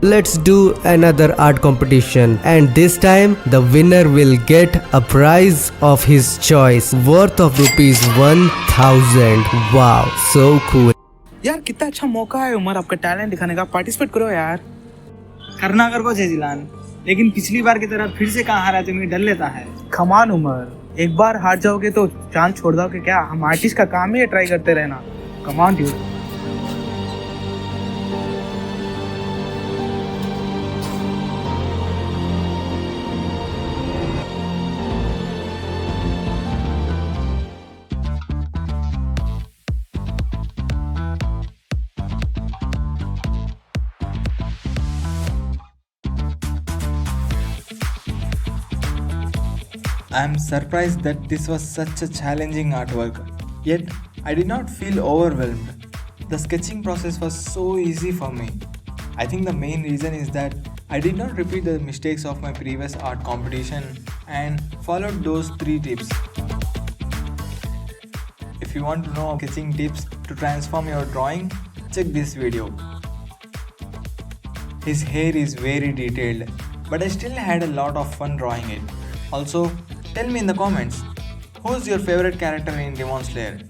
Let's do another art competition, and this time the winner will get a prize of his choice worth of ₹1000. Wow, so cool. यार कितना अच्छा मौका है उमर आपका talent दिखाने का, पार्टिसिपेट करो यार। करना कर को जिलान, लेकिन पिछली बार की तरह फिर से कहाँ हारा तुम्हें डर लेता है। कमान उमर, एक बार हार जाओगे तो चांद छोड़ दोगे क्या? हम आर्टिस्ट का काम ही है ट्राई करते रहना। कमान dude. I am surprised that this was such a challenging artwork, yet I did not feel overwhelmed. The sketching process was so easy for me. I think the main reason is that I did not repeat the mistakes of my previous art competition and followed those 3 tips. If you want to know sketching tips to transform your drawing, check this video. His hair is very detailed, but I still had a lot of fun drawing it. Also, tell me in the comments, who's your favorite character in Demon Slayer?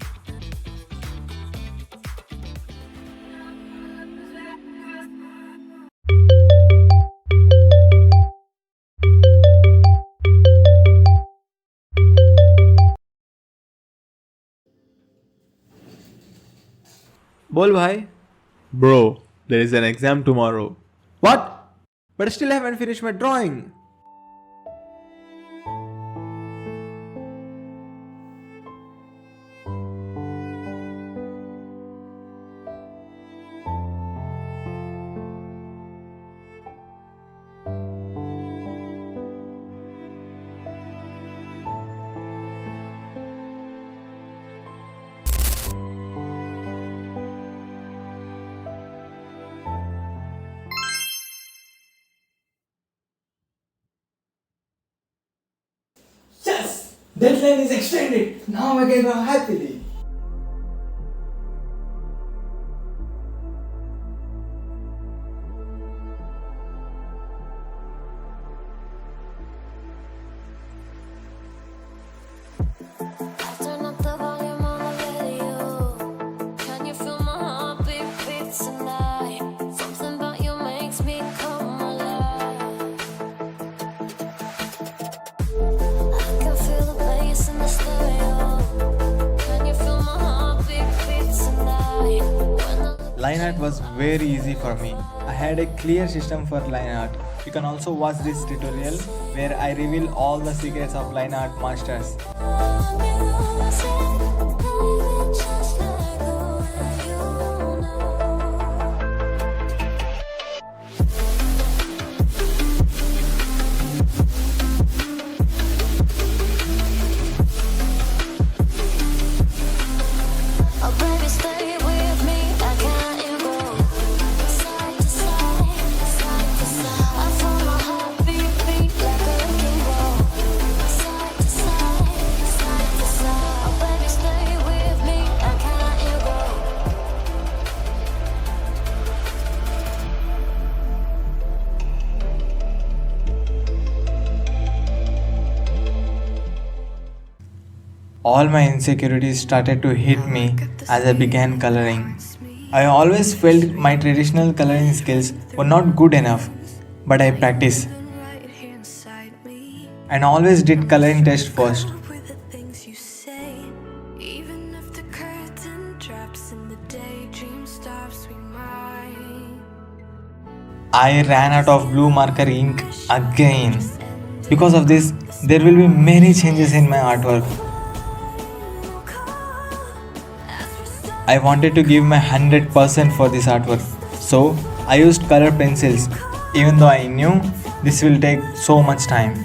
Bol bhai. Bro, there is an exam tomorrow. What? But I still haven't finished my drawing. Yes! Deadline is extended. Now I can draw happily. Turn up the volume on the radio. Can you feel my heartbeat beats tonight? Something about you makes me come alive. I can feel the bass in the stereo. Can you feel my heartbeat beats tonight? Line art was very easy for me. I had a clear system for line art. You can also watch this tutorial where I reveal all the secrets of line art masters. Oh baby, stay with me. I can't you go side to side, side to side. I feel my heartbeat beat like a wrecking ball. Side to side, side to side. Oh baby, stay with me. I can't you go. All my insecurities started to hit me as I began coloring. I always felt my traditional coloring skills were not good enough, but I practiced and always did coloring test first. I ran out of blue marker ink again. Because of this, there will be many changes in my artwork. I wanted to give my 100% for this artwork, so I used color pencils, even though I knew this will take so much time.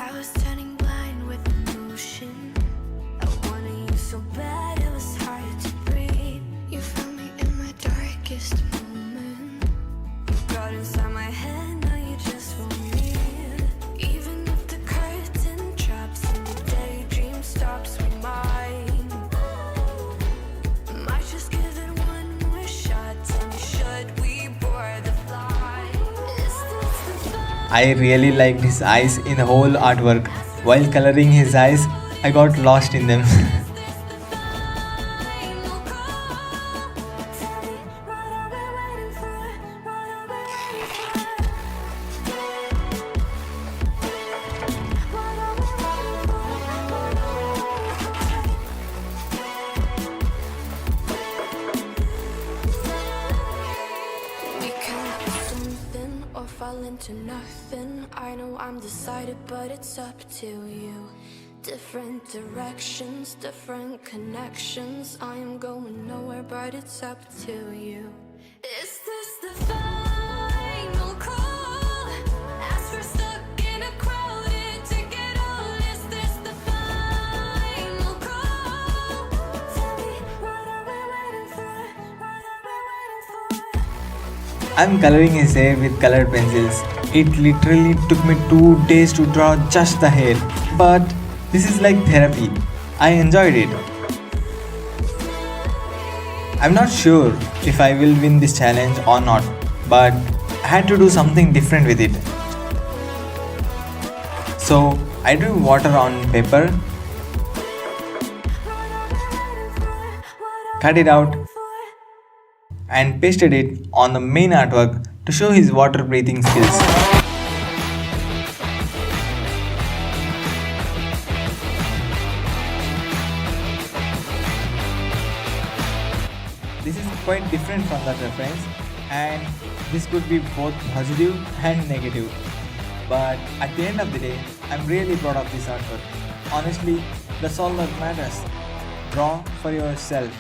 I was turning blind with emotion. I wanted you so bad it was hard to breathe. You found me in my darkest moments. I really liked his eyes in the whole artwork. While coloring his eyes, I got lost in them. We can do something or fall into nothing. I know I'm decided, but it's up to you. Different directions, different connections. I am going nowhere, but it's up to you. Is this the final call? As we're stuck in a crowded ticket hall, is this the final call? Tell me, what are we waiting for? What are we waiting for? I'm coloring his hair with colored pencils. It literally took me 2 days to draw just the hair. But this is like therapy. I enjoyed it. I'm not sure if I will win this challenge or not, but I had to do something different with it. So I drew water on paper, cut it out, and pasted it on the main artwork to show his water breathing skills. This is quite different from the reference, and this could be both positive and negative. But at the end of the day, I'm really proud of this artwork. Honestly, that's all that matters. Draw for yourself.